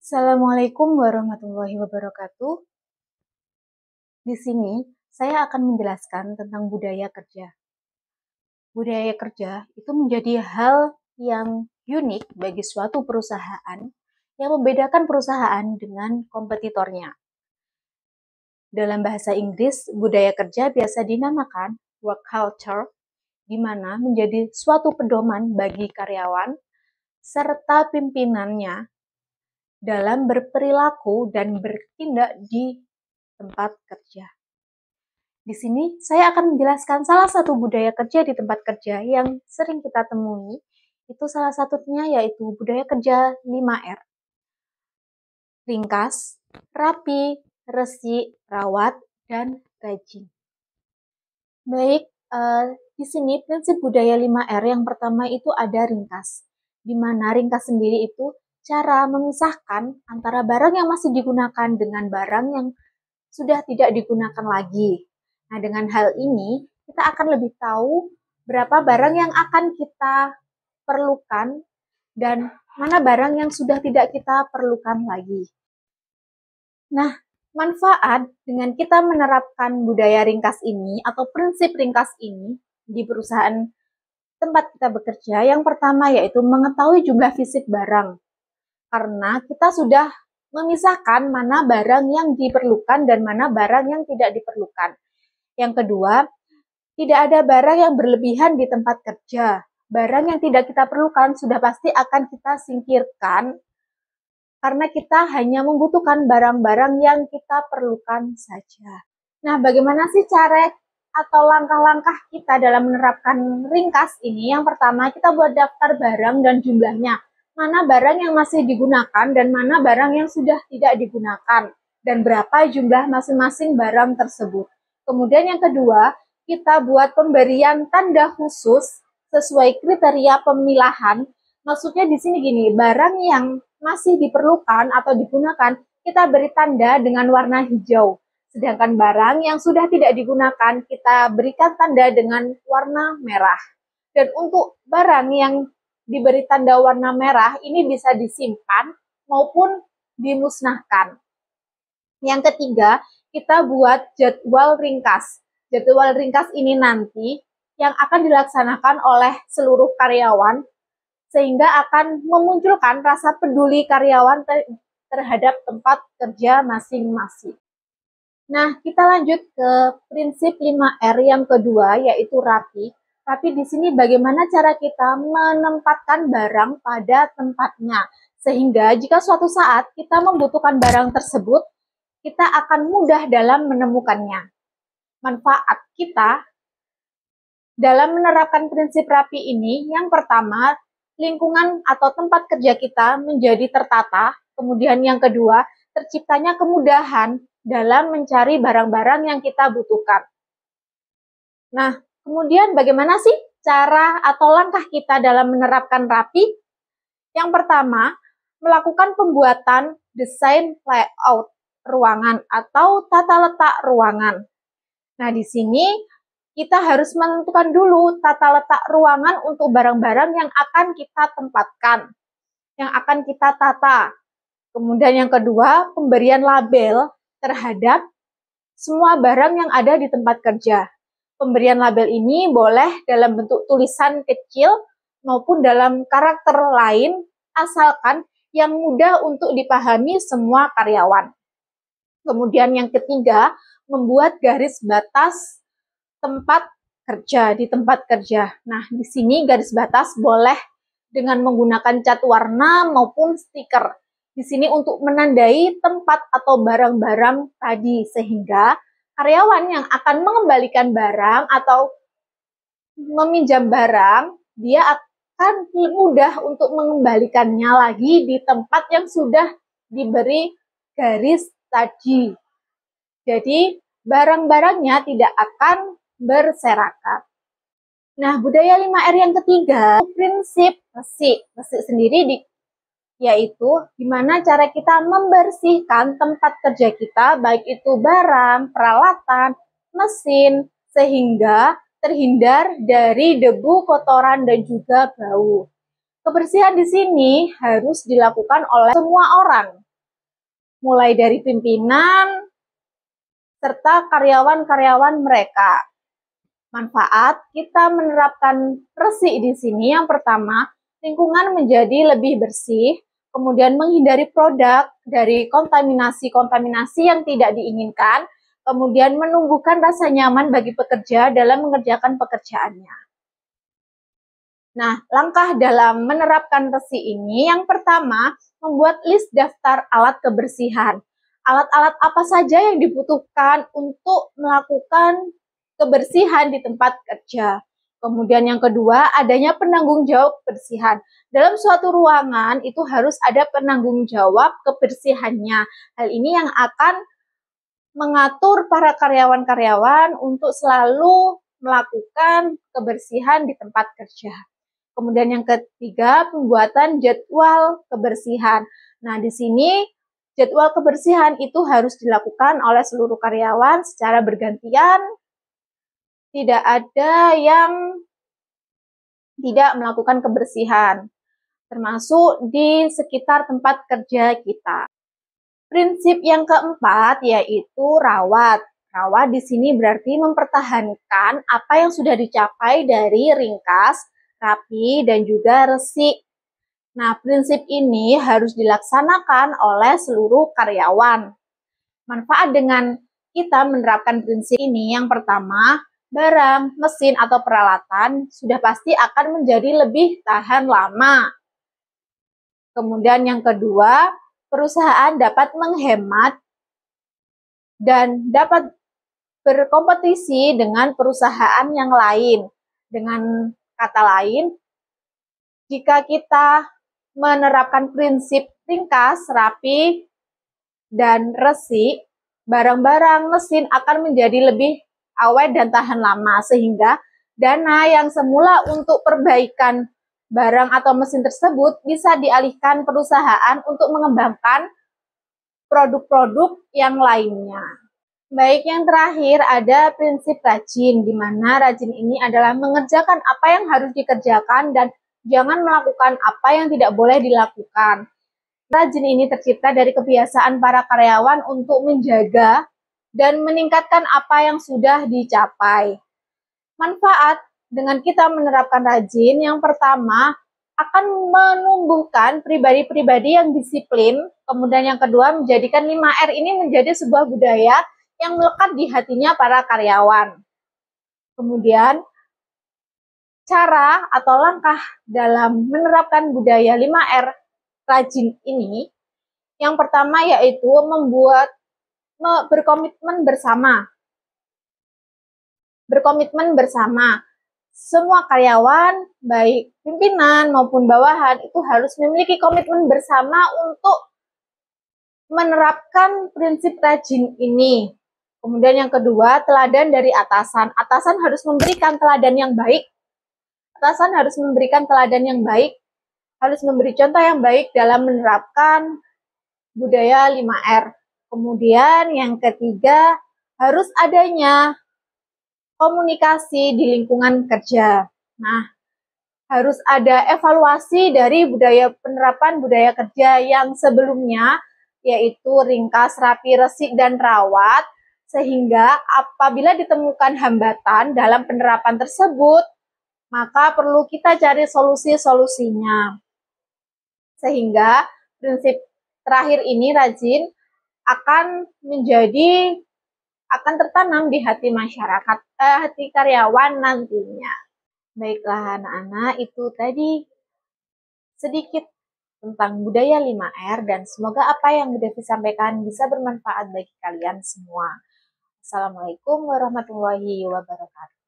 Assalamualaikum warahmatullahi wabarakatuh. Di sini saya akan menjelaskan tentang budaya kerja. Budaya kerja itu menjadi hal yang unik bagi suatu perusahaan yang membedakan perusahaan dengan kompetitornya. Dalam bahasa Inggris, budaya kerja biasa dinamakan work culture, di mana menjadi suatu pedoman bagi karyawan serta pimpinannya dalam berperilaku dan bertindak di tempat kerja. Di sini saya akan menjelaskan salah satu budaya kerja di tempat kerja yang sering kita temui. Itu salah satunya yaitu budaya kerja 5R. Ringkas, rapi, resik, rawat, dan rajin. Baik, di sini prinsip budaya 5R yang pertama itu ada ringkas. Di mana ringkas sendiri itu cara memisahkan antara barang yang masih digunakan dengan barang yang sudah tidak digunakan lagi. Nah, dengan hal ini kita akan lebih tahu berapa barang yang akan kita perlukan dan mana barang yang sudah tidak kita perlukan lagi. Nah, manfaat dengan kita menerapkan budaya ringkas ini atau prinsip ringkas ini di perusahaan tempat kita bekerja, yang pertama yaitu mengetahui jumlah fisik barang. Karena kita sudah memisahkan mana barang yang diperlukan dan mana barang yang tidak diperlukan. Yang kedua, tidak ada barang yang berlebihan di tempat kerja. Barang yang tidak kita perlukan sudah pasti akan kita singkirkan karena kita hanya membutuhkan barang-barang yang kita perlukan saja. Nah, bagaimana sih cara atau langkah-langkah kita dalam menerapkan ringkas ini? Yang pertama, kita buat daftar barang dan jumlahnya. Mana barang yang masih digunakan dan mana barang yang sudah tidak digunakan. Dan berapa jumlah masing-masing barang tersebut. Kemudian yang kedua, kita buat pemberian tanda khusus sesuai kriteria pemilahan. Maksudnya di sini gini, barang yang masih diperlukan atau digunakan, kita beri tanda dengan warna hijau. Sedangkan barang yang sudah tidak digunakan, kita berikan tanda dengan warna merah. Dan untuk barang yang diberi tanda warna merah, ini bisa disimpan maupun dimusnahkan. Yang ketiga, kita buat jadwal ringkas. Jadwal ringkas ini nanti yang akan dilaksanakan oleh seluruh karyawan, sehingga akan memunculkan rasa peduli karyawan terhadap tempat kerja masing-masing. Nah, kita lanjut ke prinsip 5R yang kedua, yaitu rapi. Tapi di sini bagaimana cara kita menempatkan barang pada tempatnya. Sehingga jika suatu saat kita membutuhkan barang tersebut, kita akan mudah dalam menemukannya. Manfaat kita dalam menerapkan prinsip rapi ini, yang pertama, lingkungan atau tempat kerja kita menjadi tertata. Kemudian yang kedua, terciptanya kemudahan dalam mencari barang-barang yang kita butuhkan. Nah, kemudian bagaimana sih cara atau langkah kita dalam menerapkan rapi? Yang pertama, melakukan pembuatan desain layout ruangan atau tata letak ruangan. Nah, di sini kita harus menentukan dulu tata letak ruangan untuk barang-barang yang akan kita tempatkan, yang akan kita tata. Kemudian yang kedua, pemberian label terhadap semua barang yang ada di tempat kerja. Pemberian label ini boleh dalam bentuk tulisan kecil maupun dalam karakter lain, asalkan yang mudah untuk dipahami semua karyawan. Kemudian yang ketiga, membuat garis batas tempat kerja, di tempat kerja. Nah, di sini garis batas boleh dengan menggunakan cat warna maupun stiker. Di sini untuk menandai tempat atau barang-barang tadi, sehingga karyawan yang akan mengembalikan barang atau meminjam barang, dia akan mudah untuk mengembalikannya lagi di tempat yang sudah diberi garis tadi. Jadi, barang-barangnya tidak akan berserakan. Nah, budaya 5R yang ketiga, prinsip resik. Resik sendiri yaitu gimana cara kita membersihkan tempat kerja kita, baik itu barang, peralatan, mesin, sehingga terhindar dari debu, kotoran, dan juga bau. Kebersihan di sini harus dilakukan oleh semua orang, mulai dari pimpinan serta karyawan-karyawan mereka. Manfaat kita menerapkan resi di sini yang pertama, lingkungan menjadi lebih bersih, kemudian menghindari produk dari kontaminasi-kontaminasi yang tidak diinginkan, kemudian menumbuhkan rasa nyaman bagi pekerja dalam mengerjakan pekerjaannya. Nah, langkah dalam menerapkan resi ini yang pertama, membuat list daftar alat kebersihan. Alat-alat apa saja yang dibutuhkan untuk melakukan kebersihan di tempat kerja. Kemudian yang kedua, adanya penanggung jawab kebersihan. Dalam suatu ruangan itu harus ada penanggung jawab kebersihannya. Hal ini yang akan mengatur para karyawan-karyawan untuk selalu melakukan kebersihan di tempat kerja. Kemudian yang ketiga, pembuatan jadwal kebersihan. Nah, di sini jadwal kebersihan itu harus dilakukan oleh seluruh karyawan secara bergantian. Tidak ada yang tidak melakukan kebersihan, termasuk di sekitar tempat kerja kita. Prinsip yang keempat yaitu rawat. Rawat di sini berarti mempertahankan apa yang sudah dicapai dari ringkas, rapi, dan juga resi. Nah, prinsip ini harus dilaksanakan oleh seluruh karyawan. Manfaat dengan kita menerapkan prinsip ini yang pertama, barang, mesin, atau peralatan sudah pasti akan menjadi lebih tahan lama. Kemudian yang kedua, perusahaan dapat menghemat dan dapat berkompetisi dengan perusahaan yang lain. Dengan kata lain, jika kita menerapkan prinsip ringkas, rapi, dan resi, barang-barang mesin akan menjadi lebih awet dan tahan lama, sehingga dana yang semula untuk perbaikan barang atau mesin tersebut bisa dialihkan perusahaan untuk mengembangkan produk-produk yang lainnya. Baik, yang terakhir ada prinsip rajin, di mana rajin ini adalah mengerjakan apa yang harus dikerjakan dan jangan melakukan apa yang tidak boleh dilakukan. Rajin ini tercipta dari kebiasaan para karyawan untuk menjaga dan meningkatkan apa yang sudah dicapai. Manfaat dengan kita menerapkan rajin, yang pertama akan menumbuhkan pribadi-pribadi yang disiplin, kemudian yang kedua menjadikan 5R ini menjadi sebuah budaya yang melekat di hatinya para karyawan. Kemudian cara atau langkah dalam menerapkan budaya 5R rajin ini, yang pertama yaitu berkomitmen bersama. Berkomitmen bersama. Semua karyawan, baik pimpinan maupun bawahan, itu harus memiliki komitmen bersama untuk menerapkan prinsip rajin ini. Kemudian yang kedua, teladan dari atasan. Atasan harus memberikan teladan yang baik. Atasan harus memberikan teladan yang baik, harus memberi contoh yang baik dalam menerapkan budaya 5R. Kemudian yang ketiga, harus adanya komunikasi di lingkungan kerja. Nah, harus ada evaluasi dari penerapan budaya kerja yang sebelumnya, yaitu ringkas, rapi, resik, dan rawat, sehingga apabila ditemukan hambatan dalam penerapan tersebut, maka perlu kita cari solusi-solusinya. Sehingga prinsip terakhir ini rajin akan tertanam di hati masyarakat, hati karyawan nantinya. Baiklah anak-anak, itu tadi sedikit tentang budaya 5R dan semoga apa yang Devi sampaikan bisa bermanfaat bagi kalian semua. Assalamualaikum warahmatullahi wabarakatuh.